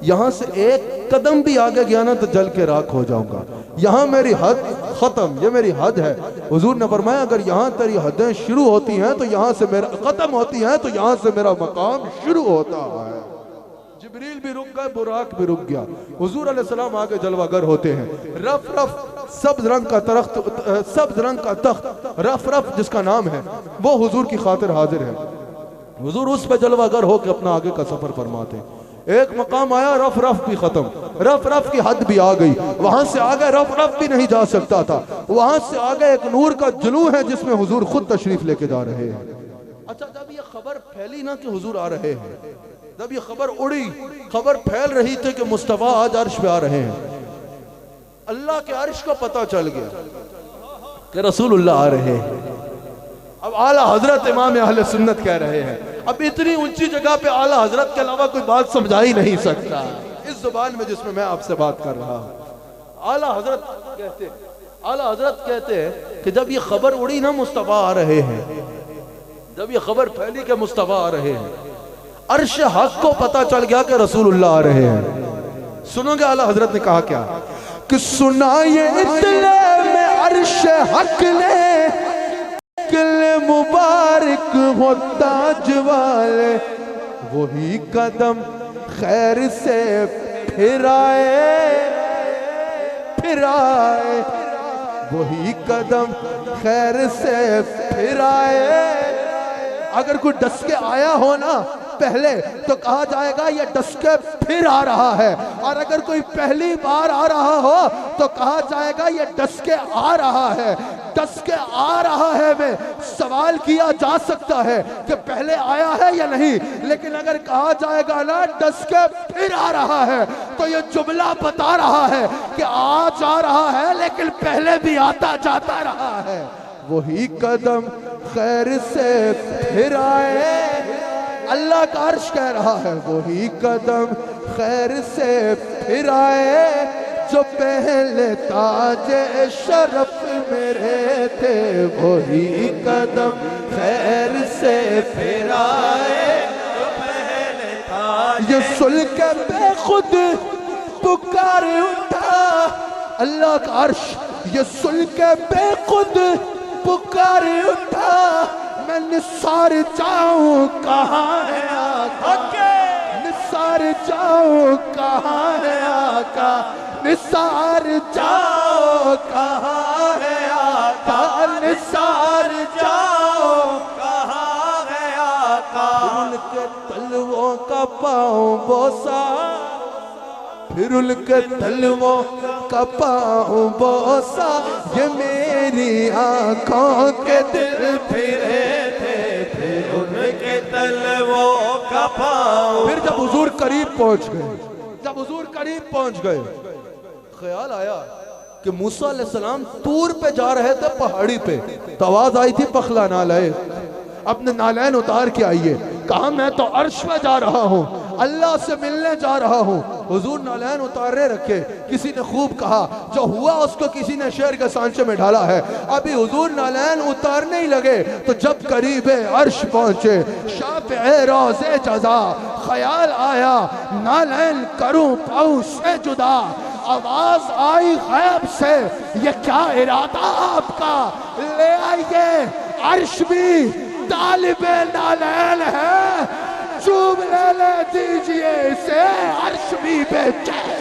Speaker 1: यहां से एक कदम भी आगे गया ना तो जल के राख हो जाऊंगा, यहां मेरी हद खत्म, ये मेरी हद है। हुजूर ने फरमाया अगर यहां तेरी हदें शुरू होती हैं तो यहां से मेरा खत्म होती हैं, तो यहां से मेरा मकाम शुरू होता है। जिब्रील भी रुक गए, बुराक भी रुक गया। हुजूर अलैहिस्सलाम आगे जलवागर होते हैं। रफ रफ सब्ज रंग का तख्त, सब्ज रंग का तख्त रफ रफ जिसका नाम है, वो हुजूर की खातिर हाजिर है। हुजूर उस पे जलवागर होकर अपना आगे का सफर फरमाते हैं। एक मकाम आया, रफ रफ भी खत्म, रफ रफ की हद भी आ गई, वहां से आगे रफ रफ भी नहीं जा सकता था। वहां से आगे एक नूर का जुलू है जिसमें हुजूर खुद तशरीफ लेके जा रहे हैं। अच्छा, जब ये खबर फैली ना कि हुजूर आ रहे हैं, जब ये खबर उड़ी, खबर फैल रही थी कि मुस्तफा आज अर्श पे आ रहे हैं, अल्लाह के अर्श को पता चल गया कि रसूलुल्लाह आ रहे हैं। अब आला हजरत इमाम अहले सुन्नत कह रहे हैं। अब इतनी ऊंची जगह पे आला हजरत के अलावा कोई बात समझा ही नहीं सकता इस जुबान में जिसमें मैं आपसे बात कर रहा हूं। आला हजरत कहते हैं कि जब ये खबर उड़ी ना मुस्तफा आ रहे हैं, जब ये खबर फैली कि मुस्तफा आ रहे हैं, अर्श हक को पता चल गया कि रसूलुल्लाह आ रहे हैं। सुनोगे आला हजरत ने कहा क्या कि सुना ये इत्तला में अर्श हक ने मुबारक हो ताज वाले, वही कदम खैर से फिराए, वही कदम खैर से फिराए। अगर कोई डस के आया हो ना पहले तो कहा जाएगा ये डस के फिर आ रहा है, और अगर कोई पहली बार आ रहा हो तो कहा जाएगा ये डस के आ रहा है। डस के आ रहा है में सवाल किया जा सकता है कि पहले आया है या नहीं, लेकिन अगर कहा जाएगा ना डस के फिर आ रहा है तो ये जुमला बता रहा है कि आज आ रहा है लेकिन पहले भी आता जाता रहा है। वही कदम खैर से फिर आए, अल्लाह का अर्श कह रहा है वही कदम खैर से फिर आए, जो पहले ताजे शरफ मेरे थे, वही कदम खैर से फिर आए, जो पहले ताजे। ये सुन के बेखुद पुकार उठा अल्लाह का अर्श, ये सुन के बेखुद पुकार उठा, मैं निसार जाऊं कहाँ है आका, निसार जाऊं कहाँ है आका, निसार जाओ कहाँ है आका, निसार जाओ कहाँ है आका। उनके तलवों का पाँव बोसा, फिर उनके तलवों का पाँव बोसा, ये मेरी आंखों के दिल फिरे थे, फिर उनके तलवों का पाँव। फिर जब हुजूर करीब पहुंच गए, जब हुजूर करीब पहुंच गए, ख्याल आया कि मूसा अलैहिस्सलाम तूर पे जा रहे थे, पहाड़ी पे, तो आवाज आई थी पखला नालैन, अपने नालैन उतार के आइए। कहा मैं तो अर्श पे जा रहा हूँ, अल्लाह से मिलने जा रहा हूँ। हुजूर नालैन उतारे रखे। किसी ने खूब कहा, जो हुआ उसको किसी ने शेर के सांचे में ढाला है। अभी हुजूर नालैन उतारने ही लगे तो जब करीबे अर्श पहुंचे, शाफ़िए रोज़े जज़ा, ख्याल आया नालैन करूं पाऊं से जुदा। आवाज आई गैब से, ये क्या इरादा आपका, ले आइए अर्श भी तालिबे नालैन है, चूम ले दीजिए इसे, अर्श भी बेचैन।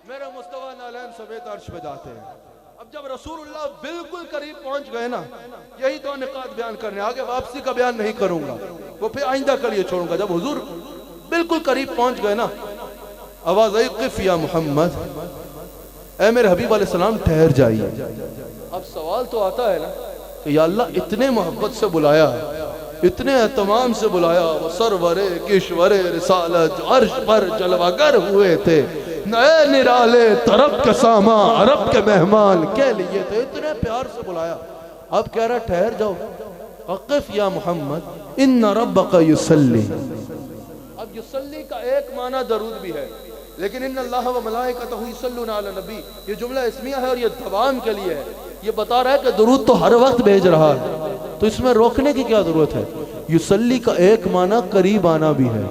Speaker 1: मेरे मुस्तफा नालैन समेत अर्श पे जाते हैं। अब जब रसूलुल्लाह बिल्कुल करीब पहुंच गए ना, यही दो निकात बयान करने, आगे वापसी का बयान नहीं करूंगा, वो फिर आइंदा के लिए छोड़ूंगा। जब हुजूर बिल्कुल करीब पहुंच गए ना, आवाज आई क़िफ़ या मोहम्मद, ऐ मेरे हबीब अलैहि सलाम ठहर जाइए। अब सवाल तो आता है ना कि या अल्लाह इतने मोहब्बत से बुलाया, इतने एहतमाम से बुलाया, वो सरवरे किश्वरे रिसालत अर्श पर जलवागर हुए थे, नए निराले तरफ के सामा अरब के मेहमान के लिए थे, इतने प्यार से बुलाया। अब कह रहा ठहर जाओ, क़िफ़ या मोहम्मद इन्ना रब्बका युसल्ली। अब युसल्ली का एक माना दरूद भी है, लेकिन इन्नल्लाह व मलाइकतहु युसल्लूना अला नबी, ये जुमला इस्मिया है और ये तमाम के लिए है। ये बता रहा है कि दरूद तो हर वक्त भेज रहा है, तो इसमें रोकने की क्या जरूरत है। युसल्ली का एक माना करीब आना भी है।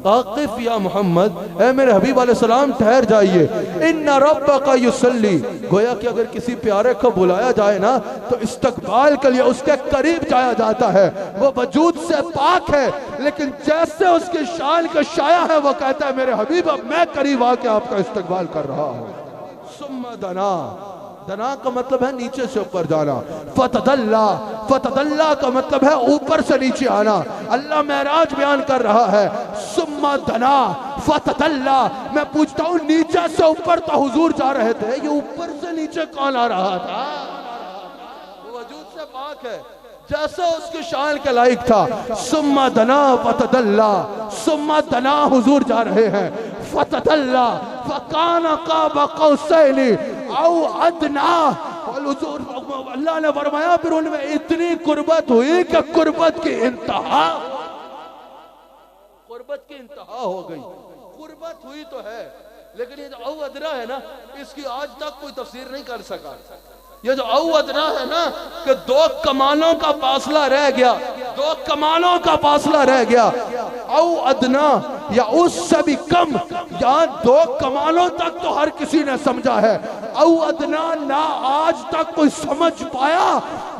Speaker 1: क़िफ़ या मोहम्मद, ऐ मेरे हबीब अलैहि सलाम ठहर जाइए। इन्ना रब्बका युसल्ली, गोया कि अगर किसी प्यारे को बुलाया जाए ना तो इस्तकबाल के लिए उसके करीब जाया जाता है। वो वजूद से पाक है, लेकिन जैसे उसकी शान का शाया है वो कहता है मेरे हबीब अब मैं करीब आके आपका इस्तकबाल कर रहा हूँ। सुम्मा दना, दना का मतलब है नीचे से ऊपर जाना। फतदल्ला, फतदल्ला का मतलब है ऊपर से नीचे आना। अल्लाह महराज बयान कर रहा है, सुम्मा दना फतदल्ला। मैं पूछता हूँ नीचे से ऊपर तो हुजूर जा रहे थे, ये ऊपर से नीचे कौन आ रहा था? वो वजूद से पाक है, जैसा उसकी शान के लायक था। सुम्मा दना फतदल्ला, सुम्मा दना हुजूर जा रहे हैं। फतदल्ला फकाना काबा कौसैनी औ अदना। अल्लाह ने फरमाया फिर उनमें इतनी कुर्बत हुई कि कुर्बत की इंतहा, कुर्बत की इंतहा हो गई। कुर्बत हुई तो है, लेकिन ये जो औ अदना है ना, इसकी आज तक कोई तफसीर नहीं कर सका। ये जो औ अदना है ना कि दो कमानों का फासला रह गया, दो कमानों का फासला रह गया। औ अदना या उससे भी कम, यहाँ दो कमानों तक तो हर किसी ने समझा है। औ अदना ना आज तक कोई समझ पाया,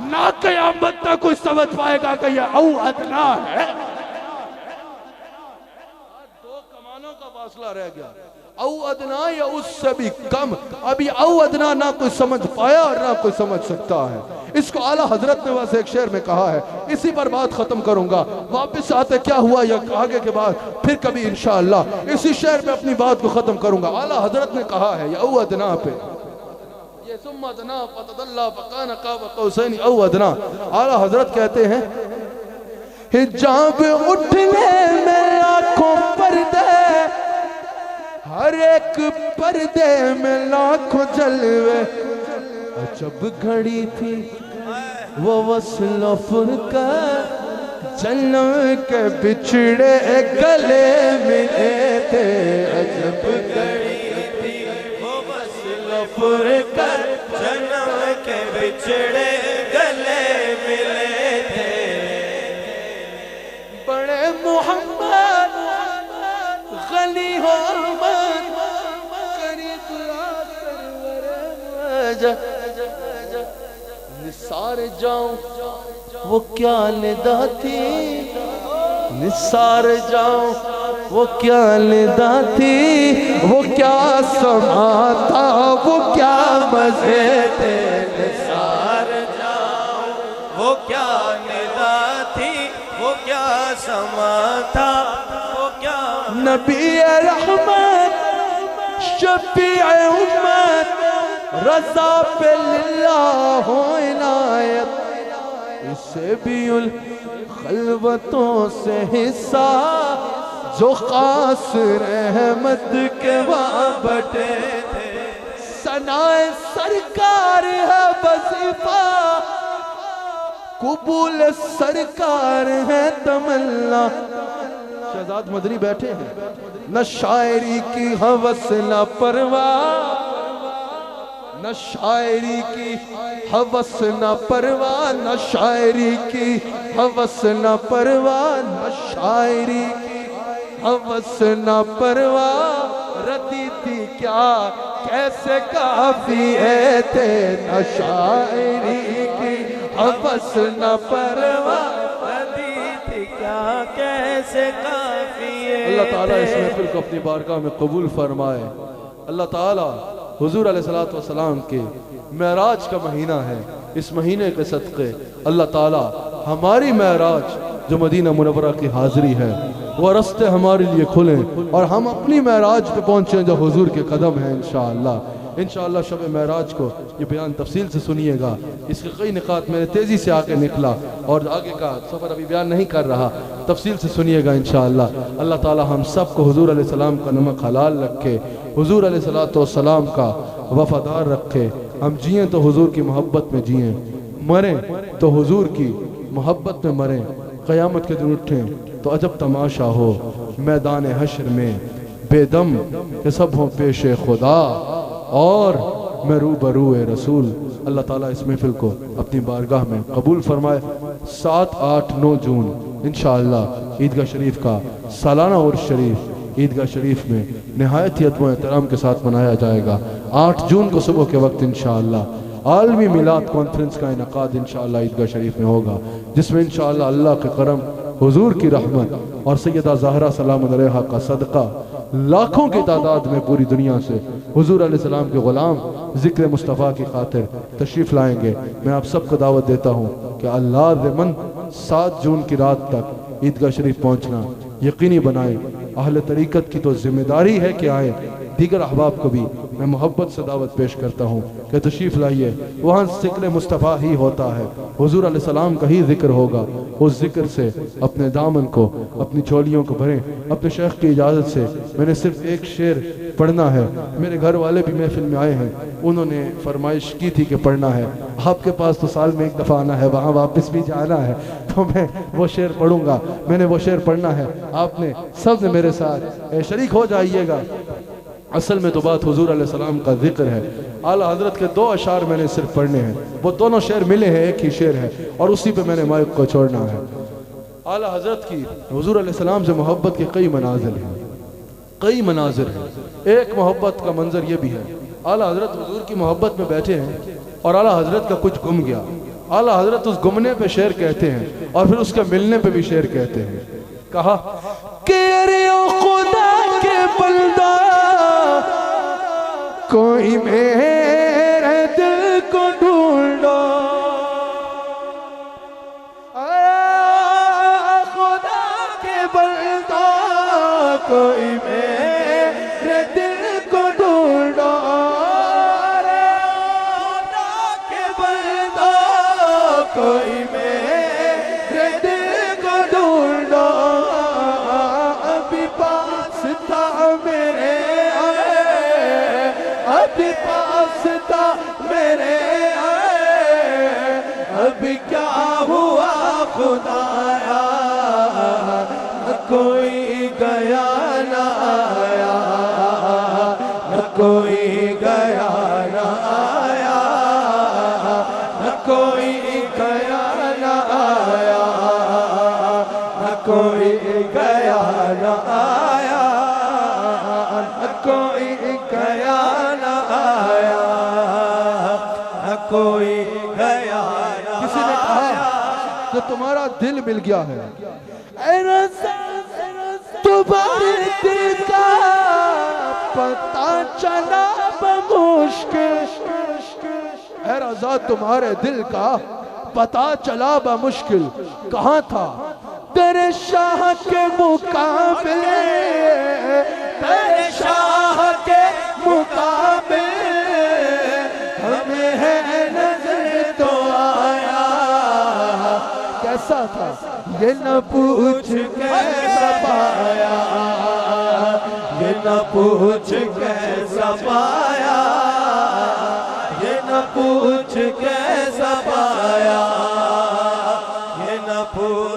Speaker 1: ना क़यामत तक कोई समझ पाएगा कि यह औ अदना है। दो कमानों का फासला रह गया। औ अदना या उससे भी कम, अभी औ अदना ना कोई समझ पाया और ना कोई समझ सकता है। इसको आला हजरत ने बस एक शेर में कहा है, इसी पर बात खत्म करूंगा। वापस आते क्या हुआ या आगे के बाद फिर कभी इंशाअल्लाह इसी शेर पे अपनी बात को खत्म करूंगा। आला हजरत ने कहा है औ अदना पे, ये सुम्मा अदना फतदल्ला फकाना काबा कौसैनी औ अदना। आला हजरत कहते हैं हिजाब उठने में लाखों पर्दे, हर एक पर्दे में लाखों जलवे। जब घड़ी थी वो वस्ल फुरक़ान, जन्म के बिछड़े गले मिले थे। अजब घड़ी थी वो वस्ल फुरक़ान,
Speaker 3: जन्म के बिछड़े गले मिले थे।
Speaker 1: बड़े मोहम्मद गनी हो निसार जाऊं वो क्या निदा थी, निसार जाऊं वो क्या निदा थी, वो क्या समा था, वो क्या मजे थे।
Speaker 3: निसार जाऊं वो क्या निदा थी, वो क्या समा था, वो क्या
Speaker 1: नबी रहमत शफीए उम्मत, रज़ा पे लिल्लाह हो इनायत। इसे भी उल खलवतों से हिस्सा जो खास रहमत के वहाँ बटे थे। सनाए सरकार है वजीफा, कबूल सरकार है तमन्ना। शहजाद मदनी बैठे हैं, न शायरी की हवस न परवाह, न शायरी की हवस न परवाह, न शायरी की हवस न परवाह, न शायरी की हवस न परवाह। रदी थी क्या कैसे काफिए थे, न शायरी की हवस न परवाह,
Speaker 3: रदी थी क्या कैसे काफिए।
Speaker 1: अल्लाह ताला इस महफिल को अपनी बारगाह में कबूल फरमाए। अल्लाह ताला हुजूर अलैहिस्सलातु वस्सलाम के मेराज का महीना है। इस महीने के सदक़े अल्लाह ताला हमारी मेराज जो मदीना मुनव्वरा की हाज़िरी है वो रास्ते हमारे लिए खुलें और हम अपनी मेराज पे पहुँचें जो हुजूर के कदम हैं। इंशाअल्लाह शब मेराज को ये बयान तफसील से सुनिएगा। इसके कई निकात मैंने तेज़ी से आके निकला और आगे का सफ़र अभी बयान नहीं कर रहा, तफसील से सुनिएगा इंशाअल्लाह। अल्लाह ताला हम सब को हुजूर अलैहिस्सलाम का नमक हलाल रखे, हुजूर अलैहिस्सलाम का वफादार रखे। हम जिएँ तो हुजूर की मोहब्बत में जिएँ, मरें तो हुजूर की मोहब्बत में मरें। क़यामत के दिन उठें तो अजब तमाशा हो, मैदान हश्र में बेदम के सब हों पेशे खुदा और मैं रूबरू ए रसूल। अल्लाह ताला इस महफिल को अपनी बारगाह में कबूल फरमाए। 7, 8, 9 जून इंशाअल्लाह ईदगाह शरीफ का सालाना उर्स शरीफ ईदगाह शरीफ में नहायत ही अदब व एहतराम के साथ मनाया जाएगा। 8 जून को सुबह के वक्त इंशाअल्लाह आलमी मिलाद कॉन्फ्रेंस का इनकाद इंशाअल्लाह ईदगाह शरीफ में होगा, जिसमें इंशाअल्लाह अल्लाह के करम, हुजूर की रहमत और सैयदा ज़हरा सलाम अलैहा का सदका लाखों की तादाद में पूरी दुनिया से हुजूर अलैहिस्सलाम के गुलाम जिक्र मुस्तफ़ा की खातिर तशरीफ़ लाएंगे। मैं आप सबको दावत देता हूँ कि अल्लाह ज़मन 7 जून की रात तक ईदगाह शरीफ पहुँचना यकीनी बनाएं। अहले तरीक़त की तो जिम्मेदारी है कि आए, दीगर अहबाब को भी मैं मोहब्बत से दावत पेश करता हूँ कि तशरीफ़ लाइए। वहाँ ज़िक्र मुस्तफ़ा ही होता है, हुजूर अलैहिस्सलाम का ही जिक्र होगा। उस जिक्र से अपने दामन को, अपनी झोलियों को भरें। अपने शेख की इजाज़त से मैंने सिर्फ एक शेर पढ़ना है। मेरे घर वाले भी महफिल में आए हैं, उन्होंने फरमाइश की थी कि पढ़ना है। आपके पास तो साल में एक दफ़ा आना है, वहाँ वापस भी जाना है, तो मैं वो शेर पढ़ूंगा। मैंने वो शेर पढ़ना है, आपने सब ने मेरे साथ शरीक हो जाइएगा। असल में तो बात हुजूर अलैहिस्सलाम का जिक्र है। आला हजरत के 2 अशार मैंने सिर्फ पढ़ने हैं, वो दोनों शेर मिले हैं, एक ही शेर है और उसी पे मैंने माइक को छोड़ना है। आला हजरत की हुजूर अलैहिस्सलाम से मोहब्बत के कई मनाजिर हैं, कई मनाजिर हैं। एक मोहब्बत का मंजर ये भी है, आला हजरत हुजूर की मोहब्बत में बैठे हैं और आला हजरत का कुछ गुम गया। आला हजरत उस गुमने पे शेर कहते हैं और फिर उसके मिलने पे भी शेर कहते हैं। कहा कि अरे ओ खुदा के बंदा कोई मेरे दिल को ढूंढो, खुदा के बंदा कोई मेरे दिल को ढूंढो, खुदा के बंदा कोई मेरे दिल को ढूंढो। अभी पास था मेरे, अभी पास था मेरे, अभी क्या हुआ खुदाया, कोई गया ना आया, कोई गया ना आया, कोई गया ना आया, कोई गया ना आया, कोई गया ना आया, कोई गया ना। किसी ने कहा कि तुम्हारा दिल मिल गया है, तुम्हारे दिल का पता चला बमुश्किल, ऐ रज़ा तुम्हारे दिल का पता चला बमुश्किल। कहाँ था तेरे शाह के मुकाबले, तेरे शाह के मुकाबले हमें है नजर तो आया। कैसा था ये न पूछ कैसा पाया, ये न पूछ कैसा पाया, ये न पूछ कैसा पाया, ये न पूछ